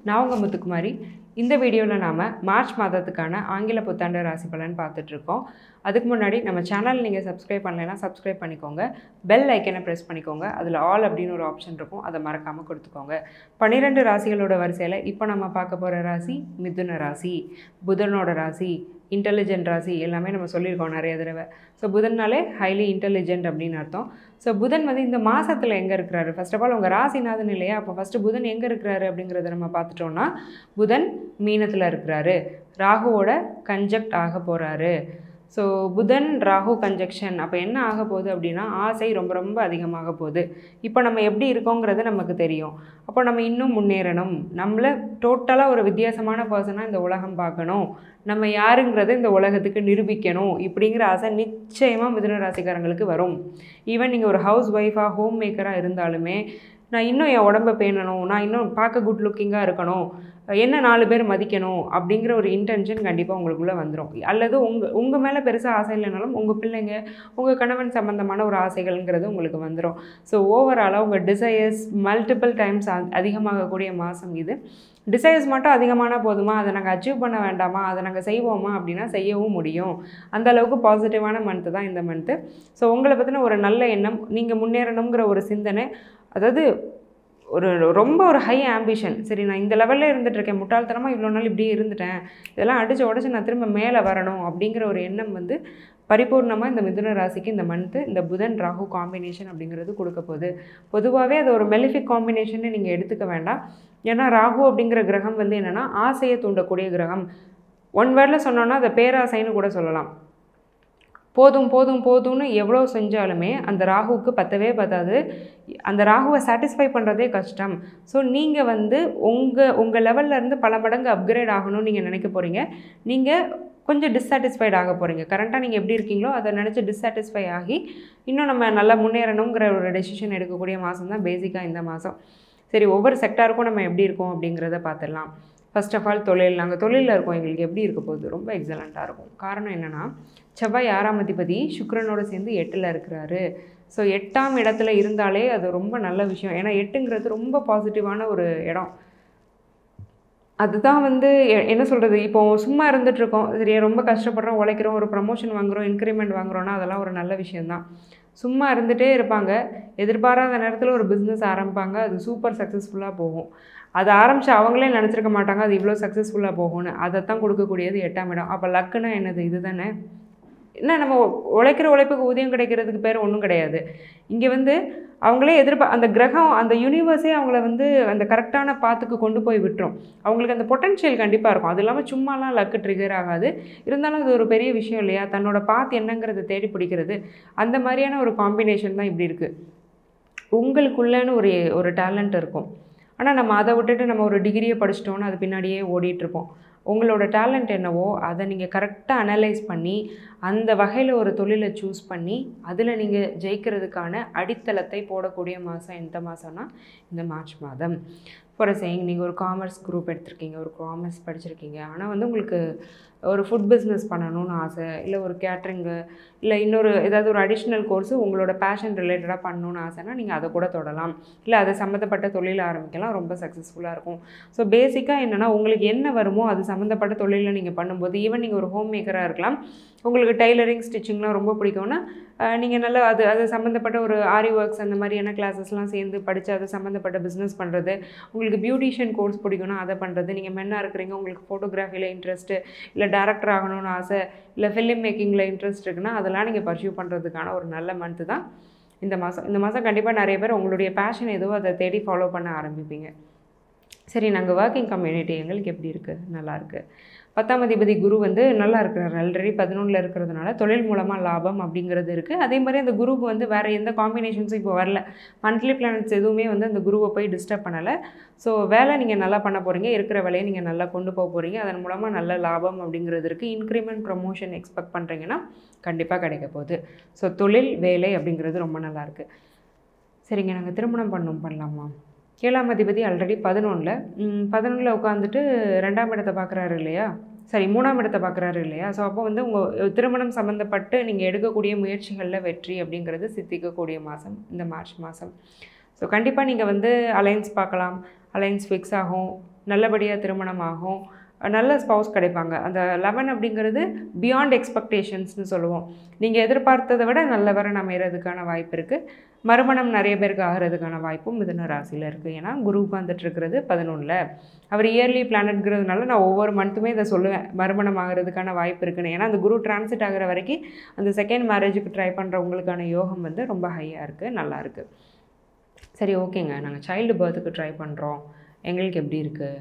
நான் உங்கள் முத்துக்குமாரி. இந்த வீடியோவில் நாம் மார்ச் மாதத்துக்கான ஆங்கில புத்தாண்டு ராசி பலன் பார்த்துட்ருக்கோம். அதுக்கு முன்னாடி நம்ம சேனல் நீங்கள் சப்ஸ்கிரைப் பண்ணலைன்னா சப்ஸ்கிரைப் பண்ணிக்கோங்க. பெல் ஐக்கனை ப்ரெஸ் பண்ணிக்கோங்க. அதில் ஆல் அப்படின்னு ஒரு ஆப்ஷன் இருக்கும், அதை மறக்காமல் கொடுத்துக்கோங்க. 12 ராசிகளோட வரிசையில் இப்போ நம்ம பார்க்க போகிற ராசி மிதுன ராசி. புதனோட ராசி, இன்டெலிஜென்ட் ராசி எல்லாமே நம்ம சொல்லியிருக்கோம் நிறைய தடவை. ஸோ புதன்னாலே ஹைலி இன்டெலிஜென்ட் அப்படின்னு அர்த்தம். ஸோ புதன் வந்து இந்த மாதத்தில் எங்கே இருக்கிறாரு? ஃபர்ஸ்ட் ஆஃப் ஆல் உங்கள் ராசிநாதன் இல்லையா? அப்போ ஃபஸ்ட்டு புதன் எங்கே இருக்கிறாரு அப்படிங்கிறத நம்ம பார்த்துட்டோன்னா, புதன் மீனத்தில் இருக்கிறாரு, ராகுவோட கன்ஜக்ட் ஆக போகிறாரு. ஸோ புதன் ராகு கன்ஜக்ஷன் அப்போ என்ன ஆக போகுது அப்படின்னா, ஆசை ரொம்ப ரொம்ப அதிகமாக போகுது. இப்போ நம்ம எப்படி இருக்கோங்கிறது நமக்கு தெரியும். அப்போ நம்ம இன்னும் முன்னேறணும், நம்மளை டோட்டலாக ஒரு வித்தியாசமான பர்சனாக இந்த உலகம் பார்க்கணும், நம்ம யாருங்கிறத இந்த உலகத்துக்கு நிரூபிக்கணும் இப்படிங்கிற ஆசை நிச்சயமாக மிதுன ராசிக்காரங்களுக்கு வரும். ஈவன் நீங்கள் ஒரு ஹவுஸ் ஒய்ஃபாக ஹோம் மேக்கராக இருந்தாலுமே, நான் இன்னும் என் உடம்பை பேணணும், நான் இன்னும் பார்க்க குட் லுக்கிங்காக இருக்கணும், என்ன 4 பேர் மதிக்கணும் அப்படிங்கிற ஒரு இன்டென்ஷன் கண்டிப்பாக உங்களுக்குள்ளே வந்துடும். அல்லது உங்கள் மேலே பெருசாக ஆசை இல்லைனாலும் உங்கள் பிள்ளைங்க, உங்கள் கணவன் சம்மந்தமான ஒரு ஆசைகள்ங்கிறது உங்களுக்கு வந்துடும். ஸோ ஓவராலாக உங்கள் டிசையர்ஸ் மல்டிபிள் டைம்ஸ் அதிகமாகக்கூடிய மாதம் இது. டிசைர்ஸ் மட்டும் அதிகமான போதுமா, அதை நாங்கள் அச்சீவ் பண்ண வேண்டாமா, அதை நாங்கள் செய்வோமா அப்படின்னா செய்யவும் முடியும். அந்தளவுக்கு பாசிட்டிவான மந்த்து தான் இந்த மந்த்து. ஸோ உங்களை பற்றின ஒரு நல்ல எண்ணம், நீங்கள் முன்னேறணுங்கிற ஒரு சிந்தனை, அதாவது ரொம்ப ஒரு ஹை ஆம்பிஷன். சரி, நான் இந்த லெவலில் இருந்துகிட்ருக்கேன், முட்டாள்தனமாக இவ்வளோ நாள் இப்படியே இருந்துட்டேன், இதெல்லாம் அடித்து உடச்சி நான் திரும்ப மேலே வரணும் அப்படிங்கிற ஒரு எண்ணம் வந்து பரிபூர்ணமாக இந்த மிதுன ராசிக்கு இந்த மந்த்து இந்த புதன் ராகு காம்பினேஷன் அப்படிங்கிறது கொடுக்க போகுது. பொதுவாகவே அது ஒரு மெலிஃபிக் காம்பினேஷன்னு நீங்கள் எடுத்துக்க வேண்டாம். ஏன்னா ராகு அப்படிங்கிற கிரகம் வந்து என்னென்னா ஆசையை தூண்டக்கூடிய கிரகம். ஒன் வேர்டில் சொன்னோன்னா அதை பேராசைன்னு கூட சொல்லலாம். போதும் போதும் போதும்னு எவ்வளோ செஞ்சாலுமே அந்த ராகுவுக்கு பத்தவே பத்தாது. அந்த ராகுவை சாட்டிஸ்ஃபை பண்ணுறதே கஷ்டம். ஸோ நீங்கள் வந்து உங்கள் லெவல்லேருந்து பல மடங்கு அப்கிரேட் ஆகணும்னு நீங்கள் நினைக்க போகிறீங்க. நீங்கள் கொஞ்சம் டிஸ்சாட்டிஸ்ஃபைட் ஆக போகிறீங்க. கரண்ட்டாக நீங்கள் எப்படி இருக்கீங்களோ அதை நினச்சி டிஸ்சாட்டிஸ்ஃபை ஆகி இன்னும் நம்ம நல்லா முன்னேறணுங்கிற ஒரு டெசிஷன் எடுக்கக்கூடிய மாதம் தான் பேசிக்காக இந்த மாதம். சரி, ஒவ்வொரு செக்டாருக்கும் நம்ம எப்படி இருக்கோம் அப்படிங்கிறத பார்த்துடலாம். ஃபர்ஸ்ட் ஆஃப் ஆல் தொழில். நாங்கள் தொழிலில் இருக்கோம், எங்களுக்கு எப்படி இருக்க போகுது? ரொம்ப எக்ஸலண்ட்டாக இருக்கும். காரணம் என்னென்னா, செவ்வாய் 6ஆம் அதிபதி சுக்கிரனோடு சேர்ந்து 8ல் இருக்கிறாரு. ஸோ 8ஆம் இடத்துல இருந்தாலே அது ரொம்ப நல்ல விஷயம். ஏன்னா 8ங்கிறது ரொம்ப பாசிட்டிவான ஒரு இடம். அதுதான் வந்து என்ன சொல்கிறது, இப்போது சும்மா இருந்துகிட்ருக்கோம், சரியா ரொம்ப கஷ்டப்படுறோம், உழைக்கிறோம், ஒரு ப்ரமோஷன் வாங்குகிறோம், இன்க்ரிமெண்ட் வாங்குகிறோன்னா அதெல்லாம் ஒரு நல்ல விஷயந்தான். சும்மா இருந்துகிட்டே இருப்பாங்க, எதிர்பாராத நேரத்தில் ஒரு பிஸ்னஸ் ஆரம்பிப்பாங்க, அது சூப்பர் சக்ஸஸ்ஃபுல்லாக போகும். அதை ஆரம்பித்து அவங்களே நினச்சிருக்க மாட்டாங்க அது இவ்வளோ சக்ஸஸ்ஃபுல்லாக போகும்னு. அதைத்தான் கொடுக்கக்கூடியது 8ஆம் இடம். அப்போ லக்குன்னா என்னது? இது தானே. என்ன, நம்ம உழைக்கிற உழைப்புக்கு ஊதியம் கிடைக்கிறதுக்கு பேர் ஒன்றும் கிடையாது. இங்கே வந்து அவங்களே அந்த கிரகம், அந்த யூனிவர்ஸே அவங்கள வந்து அந்த கரெக்டான பாத்துக்கு கொண்டு போய் விட்டுரும். அவங்களுக்கு அந்த பொட்டன்ஷியல் கண்டிப்பாக இருக்கும். அது இல்லாமல் சும்மாலாம் லக்கு ட்ரிகர் ஆகாது. இருந்தாலும் அது ஒரு பெரிய விஷயம் இல்லையா? தன்னோட பாத் என்னங்கிறத தேடி பிடிக்கிறது. அந்த மாதிரியான ஒரு காம்பினேஷன் தான் இப்படி இருக்குது. உங்களுக்குள்ளேன்னு ஒரு டேலண்ட் இருக்கும். ஆனால் நம்ம அதை விட்டுட்டு நம்ம ஒரு டிகிரியை படிச்சிட்டோன்னு அது பின்னாடியே ஓடிட்டுருப்போம். உங்களோட டேலண்ட் என்னவோ அதை நீங்கள் கரெக்டாக அனலைஸ் பண்ணி அந்த வகையில் ஒரு தொழிலை சூஸ் பண்ணி அதில் நீங்கள் ஜெயிக்கிறதுக்கான அடித்தளத்தை போடக்கூடிய மாதம் எந்த மாதம்னா இந்த மார்ச் மாதம். ஃபார் சேயிங், நீங்கள் ஒரு காமர்ஸ் குரூப் எடுத்திருக்கீங்க, ஒரு காமர்ஸ் படிச்சிருக்கீங்க, ஆனால் வந்து உங்களுக்கு ஒரு ஃபுட் பிஸ்னஸ் பண்ணணும்னு ஆசை, இல்லை ஒரு கேட்ரிங்கு, இல்லை இன்னொரு ஏதாவது ஒரு அடிஷ்னல் கோர்ஸு உங்களோட பேஷன் ரிலேட்டடாக பண்ணணுன்னு ஆசைன்னா நீங்கள் அதை கூட தொடலாம். இல்லை அதை சம்மந்தப்பட்ட தொழில் ஆரம்பிக்கலாம், ரொம்ப சக்ஸஸ்ஃபுல்லாக இருக்கும். ஸோ பேசிக்காக என்னென்னா, உங்களுக்கு என்ன வருமோ அது சம்மந்தப்பட்ட தொழிலில் நீங்கள் பண்ணும்போது, ஈவன் நீங்கள் ஒரு ஹோம் மேக்கராக இருக்கலாம், உங்களுக்கு டைலரிங் ஸ்டிச்சிங்லாம் ரொம்ப பிடிக்கும்னா நீங்கள் நல்லா அது சம்மந்தப்பட்ட ஒரு ஆரி ஒர்க்ஸ் அந்த மாதிரியான கிளாஸஸ்லாம் சேர்ந்து படித்து அது சம்மந்தப்பட்ட பிஸ்னஸ் பண்ணுறது, உங்களுக்கு பியூட்டிஷியன் கோர்ஸ் பிடிக்கும்னா அதை பண்ணுறது, நீங்கள் மென்னாக இருக்கிறீங்க, உங்களுக்கு ஃபோட்டோகிராஃபியில் இன்ட்ரெஸ்ட்டு, இல்லை டேரக்டர் ஆகணும்னு ஆசை, இல்லை ஃபிலிம் மேக்கிங்கில் இன்ட்ரெஸ்ட் இருக்குன்னா அதெல்லாம் நீங்கள் பர்சியூ பண்ணுறதுக்கான ஒரு நல்ல மந்த்து தான் இந்த மாதம். இந்த மாதம் கண்டிப்பாக நிறைய பேர் உங்களுடைய பேஷன் எதுவோ அதை தேடி ஃபாலோ பண்ண ஆரம்பிப்பீங்க. சரி, நாங்கள் ஒர்க்கிங் கம்யூனிட்டி எங்களுக்கு எப்படி இருக்குது? நல்லாயிருக்கு. 10ஆம் அதிபதி குரு வந்து நல்லா இருக்கிறார். ஆல்ரெடி 11ல் இருக்கிறதுனால தொழில் மூலமாக லாபம் அப்படிங்கிறது இருக்குது. அதே மாதிரி அந்த குருவுக்கு வந்து வேறு எந்த காம்பினேஷன்ஸும் இப்போ வரல. மந்த்லி பிளானட்ஸ் எதுவுமே வந்து அந்த குருவை போய் டிஸ்டர்ப் பண்ணலை. ஸோ வேலை நீங்கள் நல்லா பண்ண போகிறீங்க, இருக்கிற வேலையை நீங்கள் நல்லா கொண்டு போக போகிறீங்க, அதன் மூலமாக நல்ல லாபம் அப்படிங்கிறது இருக்குது. இன்க்ரிமெண்ட் ப்ரமோஷன் எக்ஸ்பெக்ட் பண்ணுறீங்கன்னா கண்டிப்பாக கிடைக்க போகுது. ஸோ தொழில் வேலை அப்படிங்கிறது ரொம்ப நல்லாயிருக்கு. சரிங்க, நாங்கள் திருமணம் பண்ணலாமா? 7ஆம் அதிபதி ஆல்ரெடி 11ல் உட்காந்துட்டு 2ஆம் இடத்தை பார்க்குறாரு இல்லையா? சரி, 3ஆம் இடத்தை பார்க்குறாரு இல்லையா? ஸோ அப்போ வந்து உங்கள் திருமணம் சம்மந்தப்பட்டு நீங்கள் எடுக்கக்கூடிய முயற்சிகளில் வெற்றி அப்படிங்கிறது சித்திக்கக்கூடிய மாதம் இந்த மார்ச் மாதம். ஸோ கண்டிப்பாக நீங்கள் வந்து அலைன்ஸ் பார்க்கலாம், அலைன்ஸ் ஃபிக்ஸ் ஆகும், நல்லபடியாக திருமணமாகும், நல்ல ஸ்பௌஸ் கிடைப்பாங்க. அந்த 11 அப்படிங்கிறது பியாண்ட் எக்ஸ்பெக்டேஷன்ஸ்னு சொல்லுவோம். நீங்கள் எதிர்பார்த்ததை விட நல்லவரை அமைகிறதுக்கான வாய்ப்பு இருக்குது. மறுமணம் நிறைய பேருக்கு ஆகிறதுக்கான வாய்ப்பும் மிதுன ராசியில் இருக்குது. ஏன்னா குரு உட்காந்துட்டு இருக்கிறது 11ல். அவர் இயர்லி பிளானட்ங்கிறதுனால நான் ஒவ்வொரு மந்த்துமே இதை சொல்லுவேன், மறுமணம் ஆகிறதுக்கான வாய்ப்பு இருக்குன்னு. ஏன்னா அந்த குரு டிரான்சிட் ஆகிற வரைக்கும் அந்த செகண்ட் மேரேஜுக்கு ட்ரை பண்ணுறவங்களுக்கான யோகம் வந்து ரொம்ப ஹையாக இருக்குது, நல்லாயிருக்கு. சரி, ஓகேங்க, நாங்கள் சைல்டு பர்த்துக்கு ட்ரை பண்ணுறோம், எங்களுக்கு எப்படி இருக்குது?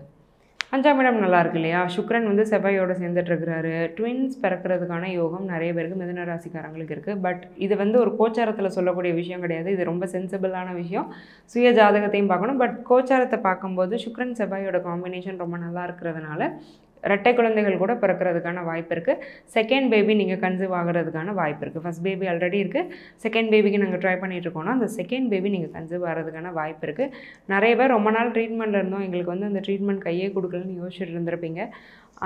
5ஆம் இடம் நல்லா இருக்கு இல்லையா? சுக்கிரன் வந்து செவ்வாயோடு சேர்ந்துட்டுருக்கிறாரு. ட்வின்ஸ் பிறக்கிறதுக்கான யோகம் நிறைய பேருக்கு மிதுன ராசிக்காரங்களுக்கு இருக்குது. பட் இது வந்து ஒரு கோச்சாரத்தில் சொல்லக்கூடிய விஷயம் கிடையாது. இது ரொம்ப சென்சிபிளான விஷயம். சுய ஜாதகத்தையும் பார்க்கணும். பட் கோச்சாரத்தை பார்க்கும்போது சுக்கிரன் செவ்வாயோட காம்பினேஷன் ரொம்ப நல்லா இருக்கிறதுனால இரட்டை குழந்தைகள் கூட பிறக்கிறதுக்கான வாய்ப்பு இருக்குது. செகண்ட் பேபி நீங்கள் கன்சீவ் ஆகிறதுக்கான வாய்ப்பு இருக்குது. ஃபஸ்ட் பேபி ஆல்ரெடி இருக்குது, செகண்ட் பேபிக்கு நாங்கள் ட்ரை பண்ணிகிட்ருக்கோன்னா அந்த செகண்ட் பேபி நீங்கள் கன்சீவ் ஆகிறதுக்கான வாய்ப்பு இருக்குது. நிறைய பேர் ரொம்ப நாள் ட்ரீட்மெண்ட்டில் இருந்தோம், எங்களுக்கு வந்து அந்த ட்ரீட்மெண்ட் கையே கொடுக்கலன்னு யோசிச்சுட்டு இருந்திருப்பீங்க.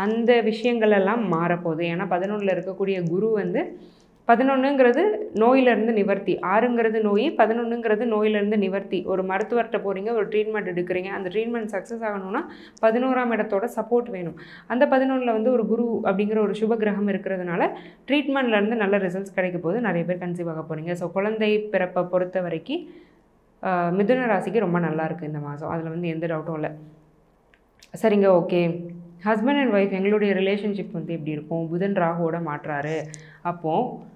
அந்த விஷயங்கள் எல்லாம் மாறப்போகுது. ஏன்னா 11ல் இருக்கக்கூடிய குரு வந்து 11ங்கிறது நோயிலேருந்து நிவர்த்தி, 6ங்கிறது நோய், 11ங்கிறது நோயிலேருந்து நிவர்த்தி. ஒரு மருத்துவர்கிட்ட போகிறீங்க, ஒரு ட்ரீட்மெண்ட் எடுக்கிறீங்க, அந்த ட்ரீட்மெண்ட் சக்ஸஸ் ஆகணும்னா 11ஆம் இடத்தோட சப்போர்ட் வேணும். அந்த 11ல் வந்து ஒரு குரு அப்படிங்கிற ஒரு சுப கிரகம் இருக்கிறதுனால ட்ரீட்மெண்ட்லேருந்து நல்ல ரிசல்ட்ஸ் கிடைக்க போது. நிறைய பேர் கன்சீவ் ஆக போகிறீங்க. ஸோ குழந்தை பிறப்பை பொறுத்த வரைக்கும் மிதுன ராசிக்கு ரொம்ப நல்லாயிருக்கு இந்த மாதம். அதில் வந்து எந்த டவுட்டும் இல்லை. சரிங்க, ஓகே. ஹஸ்பண்ட் அண்ட் ஒய்ஃப் எங்களுடைய ரிலேஷன்ஷிப் வந்து எப்படி இருக்கும்? புதன் ராகுவோட மாற்றாரு. அப்போது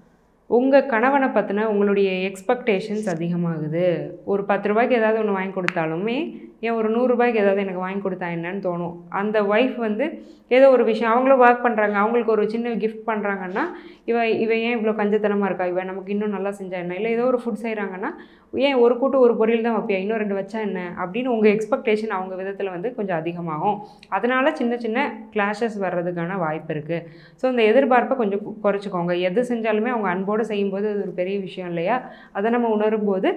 உங்கள் கணவனை பற்றின உங்களுடைய எக்ஸ்பெக்டேஷன்ஸ் அதிகமாகுது. ஒரு 10 ரூபாய்க்கு ஏதாவது ஒன்று வாங்கி கொடுத்தாலுமே ஏன் ஒரு 100 ரூபாய்க்கு ஏதாவது எனக்கு வாங்கி கொடுத்தா என்னன்னு தோணும். அந்த ஒய்ஃப் வந்து ஏதோ ஒரு விஷயம் அவங்களும் ஒர்க் பண்ணுறாங்க, அவங்களுக்கு ஒரு சின்ன கிஃப்ட் பண்ணுறாங்கன்னா இவ ஏன் இவ்வளோ கஞ்சத்தனமாக இருக்கா, இவ நமக்கு இன்னும் நல்லா செஞ்சா என்ன, இல்லை ஏதோ ஒரு ஃபுட் செய்கிறாங்கன்னா ஏன் ஒரு கூட்டு ஒரு பொரியல் தான் வைப்பியா, இன்னும் 2 வச்சா என்ன அப்படின்னு உங்கள் எக்ஸ்பெக்டேஷன் அவங்க விதத்தில் வந்து கொஞ்சம் அதிகமாகும். அதனால் சின்ன சின்ன கிளாஷஸ் வர்றதுக்கான வாய்ப்பு இருக்குது. ஸோ அந்த எதிர்பார்ப்பை கொஞ்சம் குறைச்சிக்கோங்க. எது செஞ்சாலுமே அவங்க அன்போடு செய்யும்போது அது ஒரு பெரிய விஷயம் இல்லையா? அதை நம்ம உணரும்போது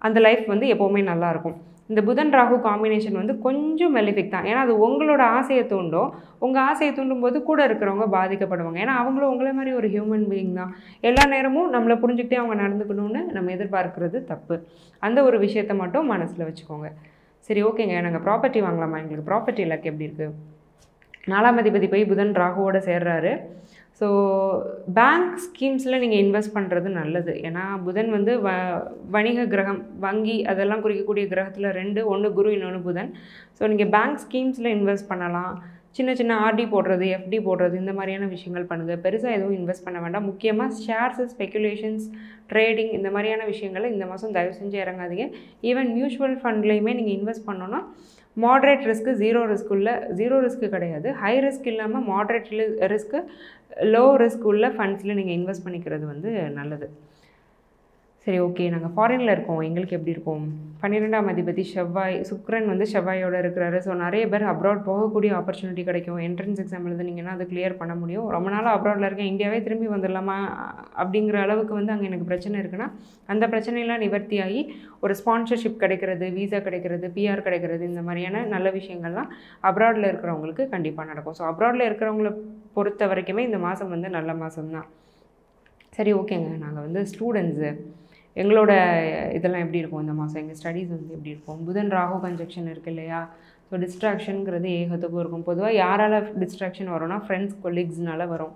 அந்த லைஃப் வந்து எப்போவுமே நல்லாயிருக்கும். இந்த புதன் ராகு காம்பினேஷன் வந்து கொஞ்சம் மெலிஃபிக் தான். ஏன்னா அது உங்களோட ஆசையை தூண்டும். உங்கள் ஆசையை தூண்டும் போது கூட இருக்கிறவங்க பாதிக்கப்படுவாங்க. ஏன்னா அவங்களும் உங்களை மாதிரி ஒரு ஹியூமன் பீயிங் தான். எல்லா நேரமும் நம்மளை புரிஞ்சுக்கிட்டே அவங்க நடந்துக்கணும்னு நம்ம எதிர்பார்க்கறது தப்பு. அந்த ஒரு விஷயத்தை மட்டும் மனசில் வச்சுக்கோங்க. சரி, ஓகேங்க, நாங்கள் ப்ராப்பர்ட்டி வாங்கலாமா? எங்களுக்கு ப்ராப்பர்ட்டி இலக்கு எப்படி இருக்குது? 4ஆம் அதிபதி போய் புதன் ராகுவோடு சேர்றாரு. ஸோ பேங்க் ஸ்கீம்ஸில் நீங்கள் இன்வெஸ்ட் பண்ணுறது நல்லது. ஏன்னா புதன் வந்து வணிக கிரகம், வங்கி அதெல்லாம் குறிக்கக்கூடிய கிரகத்தில் 2, ஒன்று குரு, இன்னொன்று புதன். ஸோ நீங்கள் பேங்க் ஸ்கீம்ஸில் இன்வெஸ்ட் பண்ணலாம். சின்ன சின்ன ஆர்டி போடுறது, எஃப்டி போடுறது, இந்த மாதிரியான விஷயங்கள் பண்ணுங்கள். பெருசாக எதுவும் இன்வெஸ்ட் பண்ண வேண்டாம். முக்கியமாக ஷேர்ஸு, ஸ்பெக்குலேஷன்ஸ், ட்ரேடிங் இந்த மாதிரியான விஷயங்களை இந்த மாதம் தயவு செஞ்சு இறங்காதீங்க. ஈவன் மியூச்சுவல் ஃபண்ட்லேயுமே நீங்கள் இன்வெஸ்ட் பண்ணோன்னா மாட்ரேட் ரிஸ்க்கு, ஜீரோ ரிஸ்க்கு கிடையாது, ஹை ரிஸ்க் இல்லாமல் மாட்ரேட் ரிஸ்க்கு, லோ ரிஸ்க் உள்ள ஃபண்ட்ஸில் நீங்கள் இன்வெஸ்ட் பண்ணிக்கிறது வந்து நல்லது. சரி, ஓகே, நாங்கள் ஃபாரினில் இருக்கோம், எங்களுக்கு எப்படி இருக்கும்? 12ஆம் அதிபதி செவ்வாய், சுக்கிரன் வந்து செவ்வாயோடு இருக்கிறாரு. ஸோ நிறைய பேர் அப்ராட் போகக்கூடிய ஆப்பர்ச்சுனிட்டி கிடைக்கும். என்ட்ரன்ஸ் எக்ஸாம் எழுதுனீங்கன்னா அது கிளியர் பண்ண முடியும். ரொம்ப நாள் அப்ராடில் இருக்கேன், இந்தியாவே திரும்பி வந்துடலாமா அப்படிங்கிற அளவுக்கு வந்து அங்கே எனக்கு பிரச்சனை இருக்குன்னா அந்த பிரச்சனையெல்லாம் நிவர்த்தியாகி ஒரு ஸ்பான்சர்ஷிப் கிடைக்கிறது, வீசா கிடைக்கிறது, பிஆர் கிடைக்கிறது, இந்த மாதிரியான நல்ல விஷயங்கள்லாம் அப்ராடில் இருக்கிறவங்களுக்கு கண்டிப்பாக நடக்கும். ஸோ அப்ராடில் இருக்கிறவங்கள பொறுத்த வரைக்குமே இந்த மாதம் வந்து நல்ல மாதம் தான். சரி, ஓகேங்க, நாங்கள் வந்து ஸ்டூடெண்ட்ஸு, எங்களோட இதெல்லாம் எப்படி இருக்கும் இந்த மாதம்? எங்கள் ஸ்டடீஸ் வந்து எப்படி இருக்கும்? புதன் ராகு கன்ஜெக்ஷன் இருக்குது இல்லையா? ஸோ டிஸ்ட்ராக்ஷனுங்கிறது ஏகத்துக்கும் இருக்கும். பொதுவாக யாரால் டிஸ்ட்ராக்ஷன் வரும்னா ஃப்ரெண்ட்ஸ், கொலீக்ஸ்னால வரும்.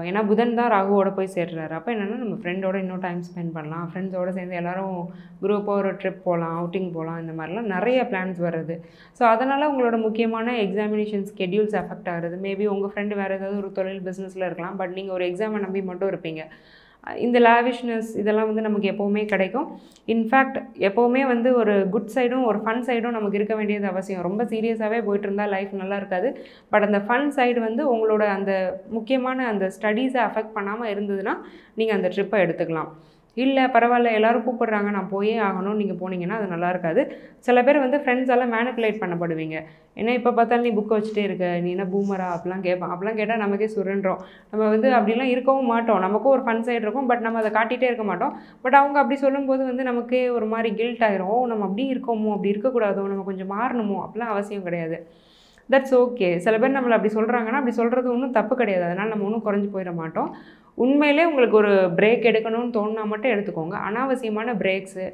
ஏன்னா புதன் தான் ராகுவோட போய் சேர்றாரு. அப்போ என்னென்னா நம்ம ஃப்ரெண்டோட இன்னும் டைம் ஸ்பெண்ட் பண்ணலாம், ஃப்ரெண்ட்ஸோடு சேர்ந்து எல்லோரும் குரூப்பாக ஒரு ட்ரிப் போகலாம், அவுட்டிங் போகலாம், இந்த மாதிரிலாம் நிறைய பிளான்ஸ் வருது. ஸோ அதனால் உங்களோட முக்கியமான எக்ஸாமினேஷன் ஸ்கெடியூல்ஸ் அஃபெக்ட் ஆகுறது. மேபி உங்கள் ஃப்ரெண்டு வேறு ஏதாவது ஒரு தொழில் பிஸ்னஸில் இருக்கலாம், பட் நீங்கள் ஒரு எக்ஸாமை நம்பி மட்டும் இருப்பீங்க. இந்த லாவிஷ்னஸ் இதெல்லாம் வந்து நமக்கு எப்போவுமே கிடைக்கும். இன்ஃபேக்ட் எப்போவுமே வந்து ஒரு குட் சைடும் ஒரு ஃபன் சைடும் நமக்கு இருக்க வேண்டியது அவசியம். ரொம்ப சீரியஸாகவே போயிட்டு இருந்தால் லைஃப் நல்லா இருக்காது. பட் அந்த ஃபன் சைடு வந்து உங்களோட அந்த முக்கியமான அந்த ஸ்டடீஸை அஃபெக்ட் பண்ணாமல் இருந்ததுன்னா நீங்கள் அந்த ட்ரிப்பை எடுத்துக்கலாம். இல்லை பரவாயில்ல எல்லோரும் கூப்பிட்றாங்க நான் போயே ஆகணும்னு நீங்கள் போனீங்கன்னா அது நல்லா இருக்காது. சில பேர் வந்து ஃப்ரெண்ட்ஸால் மேனிப்புலேட் பண்ணப்படுவீங்க. ஏன்னா இப்போ பார்த்தாலும் நீ புக்கை வச்சுட்டே இருக்க, நீ என்ன பூமரா அப்படிலாம் கேட்பான். அப்படிலாம் கேட்டால் நமக்கே சுருன்றோம். நம்ம வந்து அப்படிலாம் இருக்கவும் மாட்டோம். நமக்கும் ஒரு ஃபன் சைடு இருக்கும், பட் நம்ம அதை காட்டிகிட்டே இருக்க மாட்டோம். பட் அவங்க அப்படி சொல்லும்போது வந்து நமக்கே ஒரு மாதிரி கில்ட் ஆகிரும். ஓ நம்ம அப்படி இருக்கோமோ, அப்படி இருக்கக்கூடாதோ, நம்ம கொஞ்சம் மாறணுமோ, அப்படிலாம் அவசியம் கிடையாது. That's okay. சில பேர் நம்மளை அப்படி சொல்கிறாங்கன்னா அப்படி சொல்கிறது ஒன்றும் தப்பு கிடையாது. அதனால் நம்ம ஒன்றும் குறைஞ்சி போயிட மாட்டோம். உண்மையிலே உங்களுக்கு ஒரு பிரேக் எடுக்கணும்னு தோணுனா மட்டும் எடுத்துக்கோங்க. அனாவசியமான பிரேக்ஸு,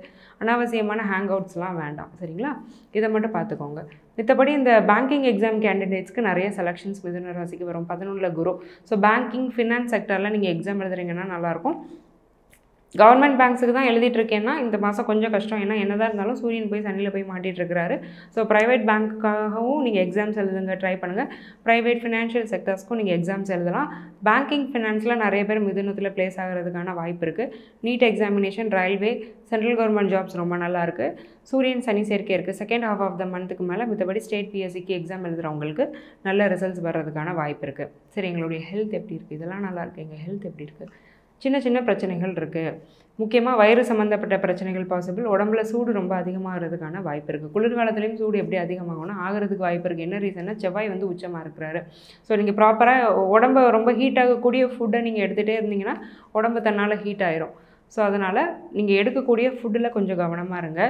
அனாவசியமான ஹேங் அவுட்ஸ்லாம் வேண்டாம். சரிங்களா? இதை மட்டும் பார்த்துக்கோங்க. மித்தபடி இந்த பேங்கிங் எக்ஸாம் கேண்டிடேட்ஸ்க்கு நிறைய செலெக்ஷன்ஸ் மிதுன ராசிக்கு வரும். 11ல் குரு. ஸோ பேங்கிங், ஃபினான்ஸ் செக்டரில் நீங்கள் எக்ஸாம் எழுதுறீங்கன்னா நல்லாயிருக்கும். கவர்மெண்ட் பேங்க்ஸுக்கு தான் எழுதிட்டுருக்கேன்னா இந்த மாதம் கொஞ்சம் கஷ்டம். ஏன்னா என்னதான் இருந்தாலும் சூரியன் போய் சனியில் போய் மாட்டிகிட்ருக்கிறாரு. ஸோ ப்ரைவேட் பேங்க்குக்காகவும் நீங்கள் எக்ஸாம்ஸ் எழுதுங்க, ட்ரை பண்ணுங்கள். ப்ரைவேட் ஃபினான்ஷியல் செக்டர்ஸ்க்கும் நீங்கள் எக்ஸாம்ஸ் எழுதலாம். பேங்கிங், ஃபினான்ஸில் நிறைய பேர் மிதுனத்தில் ப்ளேஸ் ஆகிறதுக்கான வாய்ப்பு இருக்குது. NEET examination, railway, central government jobs ரொம்ப நல்லா இருக்குது. சூரியன் சனி சேர்க்கை இருக்குது. செகண்ட் ஹாஃப் ஆஃப் த மந்த்துக்கு மேலே மித்தபடி ஸ்டேட் பிஎஸ்சிக்கு எக்ஸாம் எழுதுகிறவங்களுக்கு நல்ல ரிசல்ட்ஸ் வர்றதுக்கான வாய்ப்பு இருக்குது. சரி, எங்களுடைய ஹெல்த் எப்படி இருக்குது? இதெல்லாம் நல்லா இருக்குது. எங்கள் ஹெல்த் எப்படி இருக்குது? சின்ன சின்ன பிரச்சனைகள் இருக்குது. முக்கியமாக வயிறு சம்மந்தப்பட்ட பிரச்சனைகள் பாசிபிள். உடம்புல சூடு ரொம்ப அதிகமாகிறதுக்கான வாய்ப்பு இருக்குது. குளிர்காலத்துலேயும் சூடு எப்படி அதிகமாகணும் ஆகிறதுக்கு வாய்ப்பு இருக்குது. என்ன ரீசன்னா செவ்வாய் வந்து உச்சமாக இருக்கிறாரு. ஸோ நீங்கள் ப்ராப்பராக உடம்பை ரொம்ப ஹீட் ஆகக்கூடிய ஃபுட்டை நீங்கள் எடுத்துகிட்டே இருந்தீங்கன்னா உடம்பு தன்னால் ஹீட் ஆயிரும். ஸோ அதனால் நீங்கள் எடுக்கக்கூடிய ஃபுட்டில் கொஞ்சம் கவனமாக இருங்க.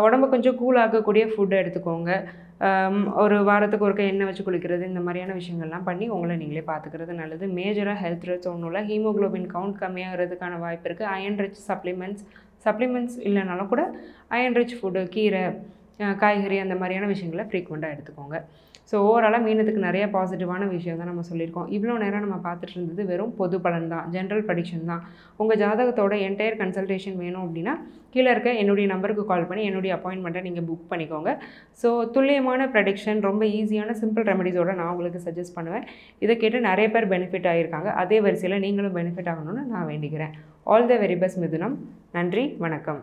உடம்பை கொஞ்சம் கூல் ஆக்கக்கூடிய ஃபுட்டை எடுத்துக்கோங்க. ஒரு வாரத்துக்கு ஒருக்க எண்ணெய் வச்சு குளிக்கிறது, இந்த மாதிரியான விஷயங்கள்லாம் பண்ணி உங்களை நீங்களே பார்த்துக்கிறது நல்லது. மேஜராக ஹெல்த் ரிட்ஸ் ஒன்றும் இல்லை. ஹீமோக்ளோபின் கவுண்ட் கம்மியாகிறதுக்கான வாய்ப்பு இருக்குது. அயன் ரிச் சப்ளிமெண்ட்ஸ் இல்லைனாலும் கூட அயன் ரிச் ஃபுட்டு, கீரை, காய்கறி அந்த மாதிரியான விஷயங்களை ஃப்ரீக்வெண்ட்டாக எடுத்துக்கோங்க. ஸோ ஓவராலாக மீனத்துக்கு நிறைய பாசிட்டிவான விஷயம் தான் நம்ம சொல்லியிருக்கோம். இவ்வளோ நேரம் நம்ம பார்த்துட்டு இருந்தது வெறும் பொது பலன் தான், ஜென்ரல் ப்ரெடிக்ஷன் தான். உங்கள் ஜாதகத்தோட என்டையர் கன்சல்டேஷன் வேணும் அப்படின்னா கீழே இருக்க என்னுடைய நம்பருக்கு கால் பண்ணி என்னுடைய அப்பாயின்மெண்ட்டை நீங்கள் புக் பண்ணிக்கோங்க. ஸோ துல்லியமான ப்ரெடிக்ஷன், ரொம்ப ஈஸியான சிம்பிள் ரெமடிஸோடு நான் உங்களுக்கு சஜஸ்ட் பண்ணுவேன். இதை கேட்டு நிறைய பேர் பெனிஃபிட் ஆகியிருக்காங்க. அதே வரிசையில் நீங்களும் பெனிஃபிட் ஆகணும்னு நான் வேண்டிக்கிறேன். ஆல் த வெரி பெஸ்ட் மிதுனம். நன்றி, வணக்கம்.